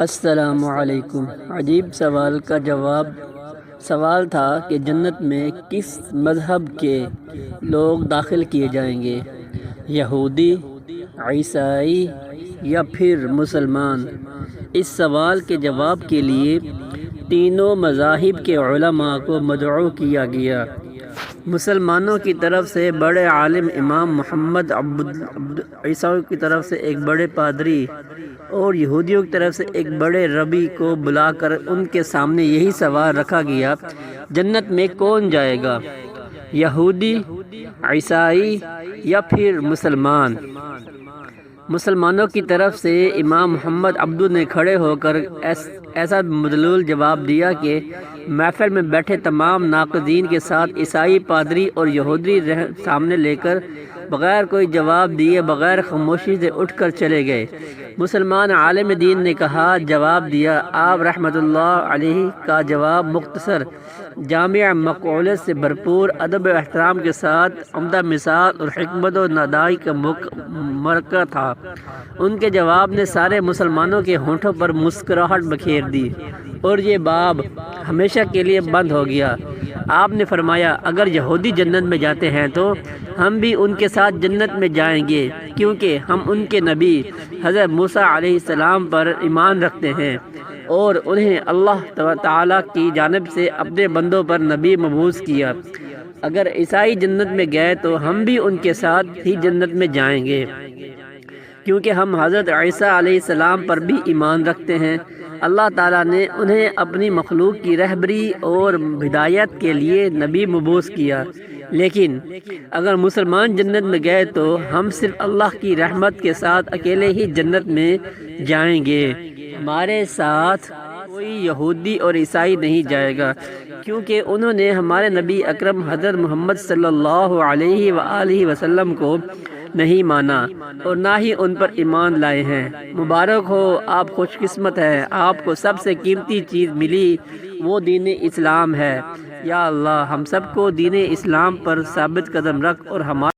السلام علیکم۔ عجیب سوال کا جواب۔ سوال تھا کہ جنت میں کس مذہب کے لوگ داخل کیے جائیں گے، یہودی، عیسائی یا پھر مسلمان؟ اس سوال کے جواب کے لیے تینوں مذاہب کے علماء کو مدعو کیا گیا۔ مسلمانوں کی طرف سے بڑے عالم امام محمد عیسائیوں کی طرف سے ایک بڑے پادری اور یہودیوں کی طرف سے ایک بڑے ربی کو بلا کر ان کے سامنے یہی سوال رکھا گیا، جنت میں کون جائے گا، یہودی، عیسائی یا پھر مسلمان؟ مسلمانوں کی طرف سے امام محمد عبدو نے کھڑے ہو کر ایسا مدلول جواب دیا کہ محفل میں بیٹھے تمام ناقدین کے ساتھ عیسائی پادری اور یہودی سامنے لے کر بغیر کوئی جواب دیے بغیر خاموشی سے اٹھ کر چلے گئے۔ مسلمان عالم دین نے کہا، جواب دیا۔ آپ رحمۃ اللہ علیہ کا جواب مختصر، جامع، مقولت سے بھرپور، ادب و احترام کے ساتھ عمدہ مثال اور حکمت و دانائی کا مرکہ تھا۔ ان کے جواب نے سارے مسلمانوں کے ہونٹوں پر مسکراہٹ بکھیر دی اور یہ باب ہمیشہ کے لیے بند ہو گیا۔ آپ نے فرمایا، اگر یہودی جنت میں جاتے ہیں تو ہم بھی ان کے ساتھ جنت میں جائیں گے، کیونکہ ہم ان کے نبی حضرت موسیٰ علیہ السلام پر ایمان رکھتے ہیں اور انہیں اللہ تعالیٰ کی جانب سے اپنے بندوں پر نبی مبعوث کیا۔ اگر عیسائی جنت میں گئے تو ہم بھی ان کے ساتھ ہی جنت میں جائیں گے، کیونکہ ہم حضرت عیسیٰ علیہ السلام پر بھی ایمان رکھتے ہیں۔ اللہ تعالیٰ نے انہیں اپنی مخلوق کی رہبری اور ہدایت کے لیے نبی مبعوث کیا، لیکن اگر مسلمان جنت میں گئے تو ہم صرف اللہ کی رحمت کے ساتھ اکیلے ہی جنت میں جائیں گے، ہمارے ساتھ کوئی یہودی اور عیسائی نہیں جائے گا، کیونکہ انہوں نے ہمارے نبی اکرم حضرت محمد صلی اللہ علیہ وآلہ وسلم کو نہیں مانا اور نہ ہی ان پر ایمان لائے ہیں۔ مبارک ہو، آپ خوش قسمت ہیں، آپ کو سب سے قیمتی چیز ملی، وہ دین اسلام ہے۔ یا اللہ، ہم سب کو دین اسلام پر ثابت قدم رکھ اور ہمارے